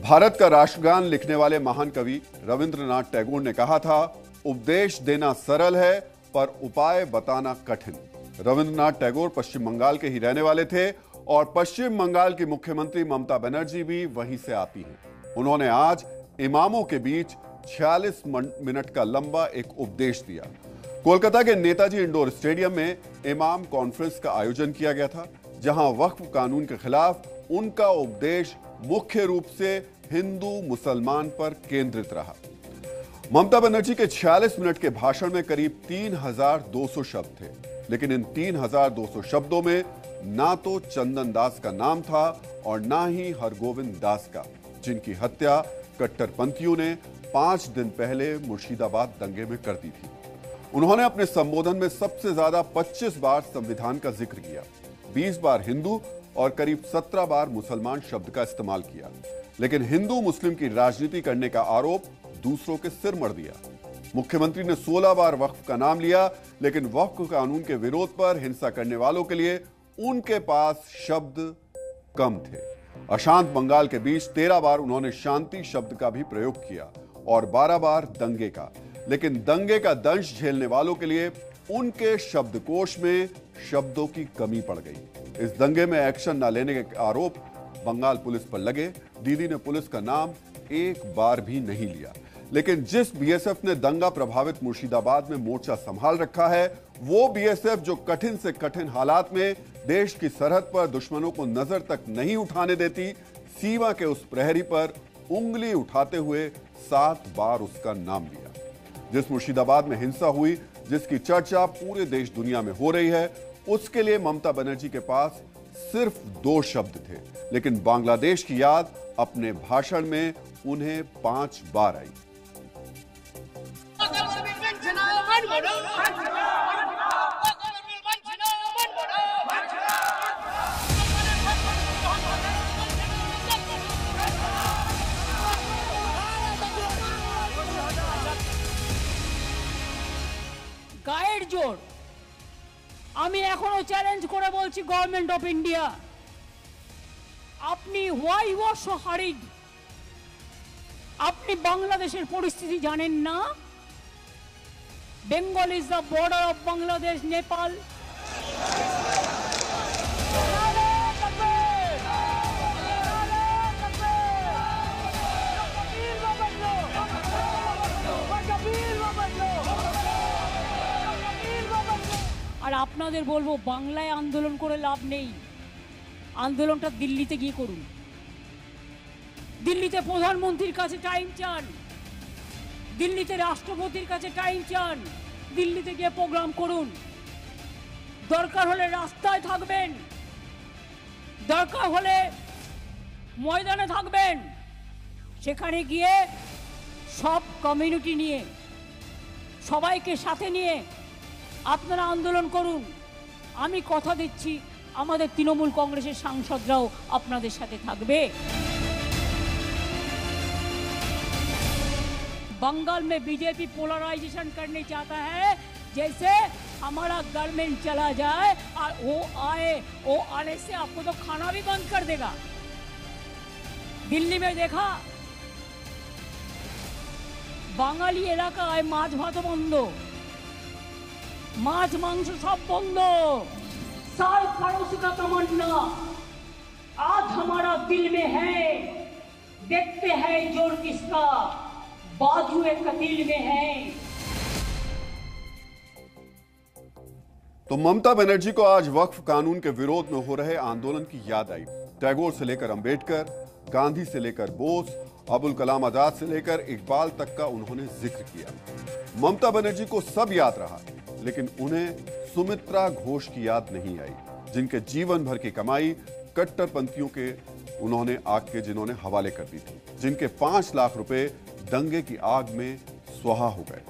भारत का राष्ट्रगान लिखने वाले महान कवि रविंद्रनाथ टैगोर ने कहा था, उपदेश देना सरल है पर उपाय बताना कठिन। रविंद्रनाथ टैगोर पश्चिम बंगाल के ही रहने वाले थे और पश्चिम बंगाल की मुख्यमंत्री ममता बनर्जी भी वहीं से आती हैं। उन्होंने आज इमामों के बीच 46 मिनट का लंबा एक उपदेश दिया। कोलकाता के नेताजी इंडोर स्टेडियम में इमाम कॉन्फ्रेंस का आयोजन किया गया था, जहां वक्फ कानून के खिलाफ उनका उपदेश मुख्य रूप से हिंदू मुसलमान पर केंद्रित रहा। ममता बनर्जी के 46 मिनट के भाषण में करीब 3200 शब्द थे, लेकिन इन 3200 शब्दों में ना तो चंदन दास का नाम था और ना ही हरगोविंद दास का, जिनकी हत्या कट्टरपंथियों ने 5 दिन पहले मुर्शिदाबाद दंगे में कर दी थी। उन्होंने अपने संबोधन में सबसे ज्यादा 25 बार संविधान का जिक्र किया, 20 बार हिंदू और करीब 17 बार मुसलमान शब्द का इस्तेमाल किया, लेकिन हिंदू मुस्लिम की राजनीति करने का आरोप दूसरों के सिर मढ़ दिया। मुख्यमंत्री ने 16 बार वक्फ का नाम लिया, लेकिन वक्फ कानून के विरोध पर हिंसा करने वालों के लिए उनके पास शब्द कम थे। अशांत बंगाल के बीच 13 बार उन्होंने शांति शब्द का भी प्रयोग किया और 12 बार दंगे का, लेकिन दंगे का दंश झेलने वालों के लिए उनके शब्दकोश में शब्दों की कमी पड़ गई। इस दंगे में एक्शन न लेने के आरोप बंगाल पुलिस पर लगे। दीदी ने पुलिस का नाम एक बार भी नहीं लिया, लेकिन जिस बीएसएफ ने दंगा प्रभावित मुर्शिदाबाद में मोर्चा संभाल रखा है, वो बीएसएफ जो कठिन से कठिन हालात में देश की सरहद पर दुश्मनों को नजर तक नहीं उठाने देती, सीमा के उस प्रहरी पर उंगली उठाते हुए 7 बार उसका नाम लिया। जिस मुर्शिदाबाद में हिंसा हुई, जिसकी चर्चा पूरे देश दुनिया में हो रही है, उसके लिए ममता बनर्जी के पास सिर्फ 2 शब्द थे, लेकिन बांग्लादेश की याद अपने भाषण में उन्हें 5 बार आई। গায়ের জোর আমি এখনো চ্যালেঞ্জ করে বলছি গভর্নমেন্ট অফ ইন্ডিয়া, আপনি হোয়াই ওয়াজ সো হারিড? আপনি বাংলাদেশের পরিস্থিতি জানেন না? Bengal is the border of Bangladesh, Nepal. আর আপনাদের বলবো, বাংলায় আন্দোলন করে লাভ নেই, আন্দোলনটা দিল্লিতে গিয়ে করুন। দিল্লিতে প্রধানমন্ত্রীর কাছে টাইম চান, দিল্লিতে রাষ্ট্রপতির কাছে টাইম চান, দিল্লিতে গিয়ে প্রোগ্রাম করুন। দরকার হলে রাস্তায় থাকবেন, দরকার হলে ময়দানে থাকবেন, সেখানে গিয়ে সব কমিউনিটি নিয়ে, সবাইকে সাথে নিয়ে আপনারা আন্দোলন করুন। আমি কথা দিচ্ছি, আমাদের তৃণমূল কংগ্রেসের সাংসদরাও আপনাদের সাথে থাকবে। बंगाल में बीजेपी पोलराइजेशन करने चाहता है, जैसे हमारा गवर्नमेंट चला जाए और वो आए, वो आने से आपको तो खाना भी बंद कर देगा। दिल्ली में देखा, বাঙালি এলাকায় মাছ ভাত বন্ধ, মাছ মাংস সব বন্ধ। साल पड़ोस का तमन्ना आज हमारा दिल में है, देखते हैं जोर किसका, बाजुए कतील में है। तो ममता बनर्जी को आज वक्फ कानून के विरोध में हो रहे आंदोलन की याद आई। टैगोर से लेकर अंबेडकर, गांधी से लेकर बोस, अबुल कलाम आजाद से लेकर इकबाल तक का उन्होंने जिक्र किया। ममता बनर्जी को सब याद रहा, लेकिन उन्हें सुमित्रा घोष की याद नहीं आई, जिनके जीवन भर की कमाई कट्टरपंथियों के उन्होंने आग के जिन्होंने हवाले कर दी थी, जिनके 5 लाख रुपए दंगे की आग में स्वाहा हो गए।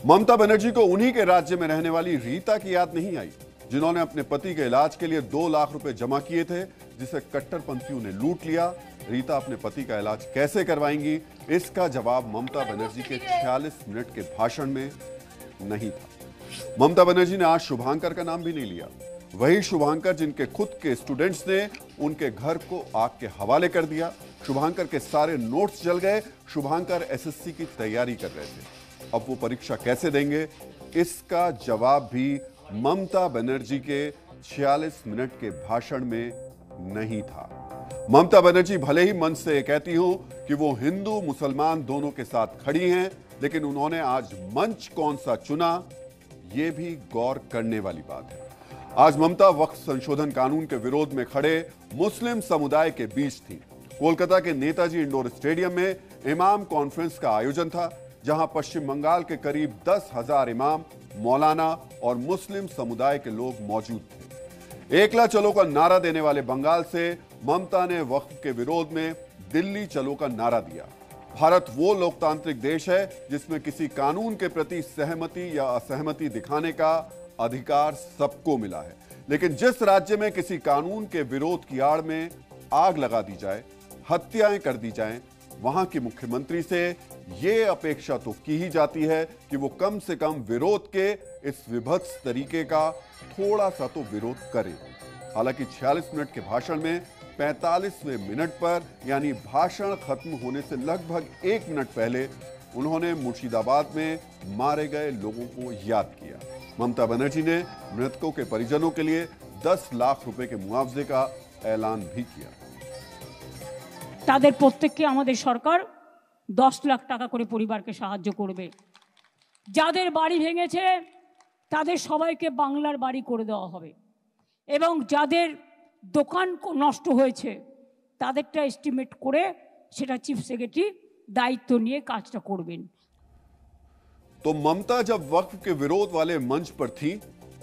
ममता बनर्जी को उन्हीं के राज्य में रहने वाली रीता की याद नहीं आई, जिन्होंने अपने पति के इलाज के लिए 2 लाख रुपए जमा किए थे, जिसे कट्टरपंथियों ने लूट लिया। रीता अपने पति का इलाज कैसे करवाएंगी, इसका जवाब ममता बनर्जी के 46 मिनट के भाषण में नहीं था। ममता बनर्जी ने आज शुभांकर का नाम भी नहीं लिया, वही शुभांकर जिनके खुद के स्टूडेंट्स ने उनके घर को आग के हवाले कर दिया, शुभांकर के सारे नोट्स जल गए। शुभांकर एसएससी की तैयारी कर रहे थे। अब वो परीक्षा कैसे देंगे, इसका जवाब भी ममता बनर्जी के 46 मिनट के भाषण में नहीं था। ममता बनर्जी भले ही मंच से कहती हो कि वो हिंदू मुसलमान दोनों के साथ खड़ी हैं, लेकिन उन्होंने आज मंच कौन सा चुना, ये भी गौर करने वाली बात है। आज ममता वक्फ संशोधन कानून के विरोध में खड़े मुस्लिम समुदाय के बीच थी। कोलकाता के नेताजी इंडोर स्टेडियम में इमाम कॉन्फ्रेंस का आयोजन था, जहां पश्चिम बंगाल के करीब 10,000 इमाम, मौलाना और मुस्लिम समुदाय के लोग मौजूद थे। एकला चलो का नारा देने वाले बंगाल से ममता ने वक्फ के विरोध में दिल्ली चलो का नारा दिया। भारत वो लोकतांत्रिक देश है जिसमें किसी कानून के प्रति सहमति या असहमति दिखाने का अधिकार सबको मिला है, लेकिन जिस राज्य में किसी कानून के विरोध की आड़ में आग लगा दी जाए, हत्याएं कर दी जाएं, वहां के मुख्यमंत्री से यह अपेक्षा तो की ही जाती है कि वो कम से कम विरोध के इस विभत्स तरीके का थोड़ा सा तो विरोध करे। हालांकि 46 मिनट के भाषण में 45वें मिनट पर, यानी भाषण खत्म होने से लगभग 1 मिनट पहले, उन्होंने मुर्शिदाबाद में मारे गए लोगों को याद किया। ममता बनर्जी ने मृतकों के परिजनों के लिए 10 लाख रुपए के मुआवजे का ऐलान भी किया। তাদের প্রত্যেককে আমাদের সরকার 10 লাখ টাকা করে পরিবারকে সাহায্য করবে। যাদের বাড়ি ভেঙেছে তাদের সবাইকে বাংলার বাড়ি করে দেওয়া হবে এবং যাদের দোকান নষ্ট হয়েছে তাদেরটা এস্টিমেট করে সেটা চিফ সেক্রেটারি দায়িত্ব নিয়ে কাজটা করবেন। तो ममता जब वक्फ के विरोध वाले मंच पर थी,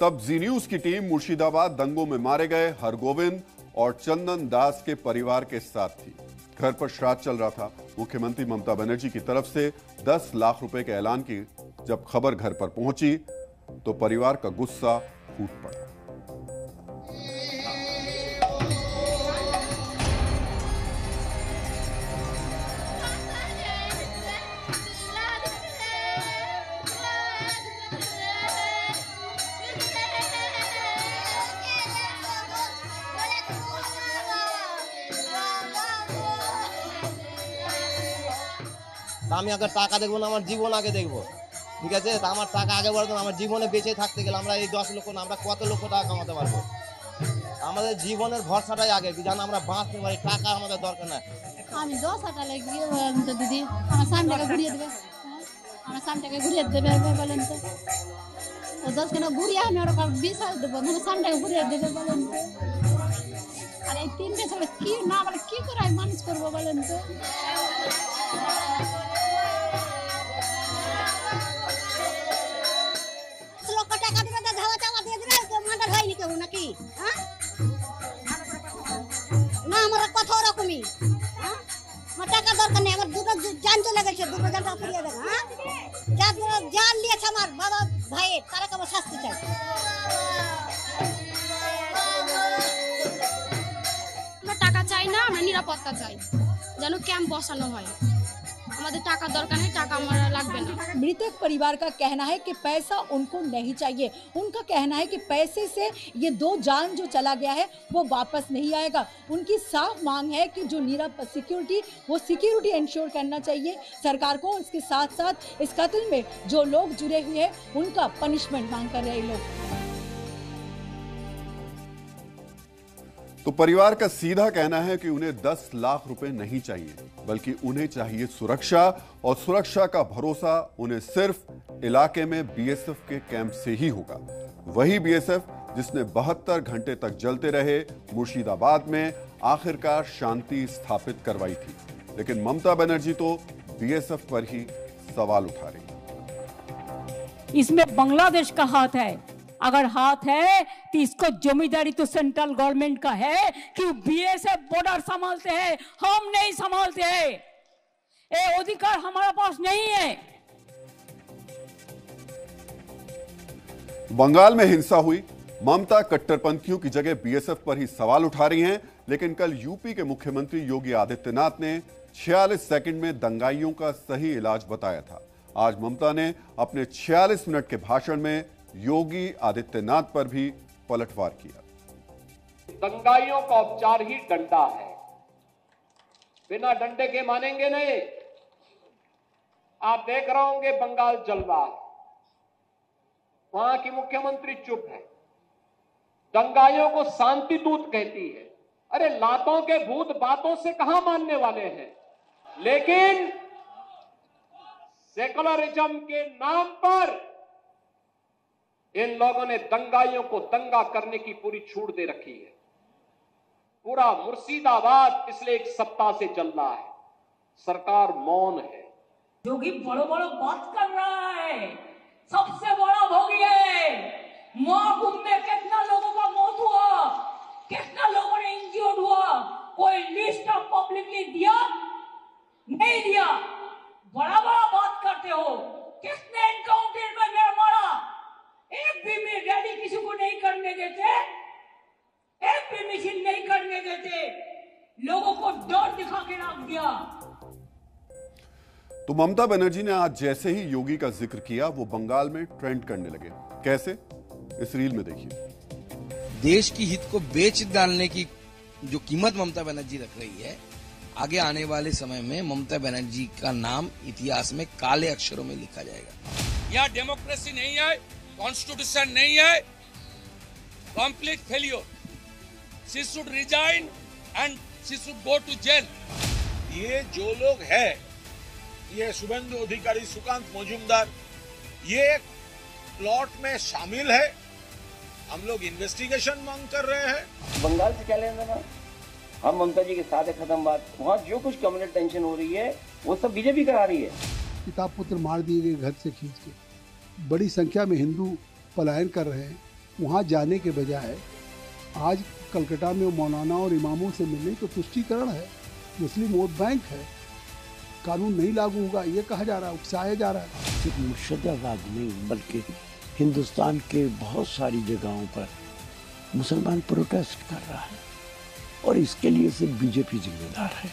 तब जी न्यूज की टीम मुर्शिदाबाद दंगों में मारे गए हरगोविंद और चंदन दास के परिवार के साथ थी। घर पर श्राद्ध चल रहा था। मुख्यमंत्री ममता बनर्जी की तरफ से 10 लाख रुपए के ऐलान की जब खबर घर पर पहुंची तो परिवार का गुस्सा फूट पड़ा। আমি আগে টাকা দেখবো না, আমার জীবন আগে দেখবো, ঠিক আছে? আমার টাকা আগে বলতো, আমার জীবনে বেঁচে থাকতে গেলে আমরা এই 10 লক্ষ না, আমরা কত লক্ষ টাকা কামাতে পারবো? আমাদের জীবনের ভরসাটাই আগে, যেন আমরা বাঁচতে পারি। টাকা আমাদের দরকার না। আমি 10 টাকা লাগিয়ে তো দিদি আমার সামনেটাকে ঘুরিয়ে দেবে, আমার সামনেটাকে ঘুরিয়ে দেবে বলেন তো। ও 10 কেন ঘুরিয়ে আমি ওর 20 দেবো, মানে সামনেটাকে ঘুরিয়ে দেবে বলেন তো। আর এই 3টে ছেলে কি না বলে কি করে আমি মানুষ করবো বলেন তো। নাকি না আমার কথা ওরকমই। আমার টাকা দরকার নেই, আমার দুটো জান চলে গেছে, দুটো জানটা ফিরিয়ে দেবো। যারা জান নিয়েছে আমার বাবা ভাইয়ের, তারা কেমন শাস্তি চাই। আমরা টাকা চাই না, আমরা নিরাপত্তা চাই, যেন ক্যাম্প বসানো হয়। हमारे टाका दरकार है, टाका हमारा लागबे ना। मृतक परिवार का कहना है कि पैसा उनको नहीं चाहिए। उनका कहना है कि पैसे से ये 2 जान जो चला गया है वो वापस नहीं आएगा। उनकी साफ मांग है कि जो नीरव सिक्योरिटी, वो सिक्योरिटी इंश्योर करना चाहिए सरकार को। इसके साथ साथ इस कत्ल में जो लोग जुड़े हुए हैं उनका पनिशमेंट मांग कर रहे लोग। तो परिवार का सीधा कहना है कि उन्हें 10 लाख रुपए नहीं चाहिए, बल्कि उन्हें चाहिए सुरक्षा, और सुरक्षा का भरोसा उन्हें सिर्फ इलाके में बीएसएफ के कैंप से ही होगा। वही बीएसएफ जिसने 72 घंटे तक जलते रहे मुर्शिदाबाद में आखिरकार शांति स्थापित करवाई थी। लेकिन ममता बनर्जी तो बीएसएफ पर ही सवाल उठा रही। इसमें बांग्लादेश का हाथ है। अगर हाथ है तो इसको जमींदारी तो सेंट्रल गवर्नमेंट का है कि बीएसएफ बॉर्डर संभालते हैं, हम नहीं संभालते हैं। ये अधिकार हमारे पास नहीं है। बंगाल में हिंसा हुई। ममता कट्टरपंथियों की जगह बीएसएफ पर ही सवाल उठा रही हैं, लेकिन कल यूपी के मुख्यमंत्री योगी आदित्यनाथ ने 46 सेकंड में दंगाइयों का सही इलाज बताया था। आज ममता ने अपने 46 मिनट के भाषण में योगी आदित्यनाथ पर भी पलटवार किया। दंगाइयों का उपचार ही डंडा है। बिना डंडे के मानेंगे नहीं। आप देख रहे होंगे बंगाल जल रहा है, वहां की मुख्यमंत्री चुप है, दंगाइयों को शांति दूत कहती है। अरे लातों के भूत बातों से कहां मानने वाले हैं, लेकिन सेकुलरिज्म के नाम पर इन लोगों ने दंगाइयों को दंगा करने की पूरी छूट दे रखी है। पूरा मुर्शिदाबाद पिछले एक सप्ताह से चल रहा है, सरकार मौन है। योगी बड़ो बड़ो बात कर रहा है, सबसे बड़ा भोगी है। महाकुंभ में कितना लोगों का मौत हुआ, कितना लोगों ने इंज्योर्ड हुआ, कोई लिस्ट ऑफ पब्लिकली दिया? नहीं दिया। बड़ा बड़ा बात करते हो। किसने एनकाउंटर में मेरा मारा? एक भी में रैली किसी को नहीं करने देते, एक भी मिছিল नहीं करने देते, लोगों को डर दिखा के रख दिया। तो ममता बनर्जी ने आज जैसे ही योगी का जिक्र किया, वो बंगाल में ट्रेंड करने लगे। कैसे? इस रील में देखिए। देश की हित को बेच डालने की जो कीमत ममता बनर्जी रख रही है, आगे आने वाले समय में ममता बनर्जी का नाम इतिहास में काले अक्षरों में लिखा जाएगा। यहाँ डेमोक्रेसी नहीं है, कॉन्स्टिट्यूशन नहीं है, complete failure. She should resign and she should go to jail. ये जो लोग हैं, ये शुभेंदु अधिकारी, सुकांत मजूमदार, ये प्लॉट में शामिल है। हम लोग इन्वेस्टिगेशन मांग कर रहे हैं। बंगाल से क्या लेना था? हम ममता जी के साथ है, खत्म बात। वहाँ जो कुछ कम्युनल टेंशन हो रही है वो सब बीजेपी करा रही है। पिता पुत्र मार दिए गए घर से खींच के, बड़ी संख्या में हिंदू पलायन कर रहे हैं। वहाँ जाने के बजाय आज कलकत्ता में मौलाना और इमामों से मिलने तो तुष्टीकरण है, मुस्लिम वोट बैंक है, कानून नहीं लागू होगा ये कहा जा रहा है, उकसाया जा रहा है। सिर्फ मुर्शिदाबाद नहीं बल्कि हिंदुस्तान के बहुत सारी जगहों पर मुसलमान प्रोटेस्ट कर रहा है और इसके लिए सिर्फ बीजेपी जिम्मेदार है।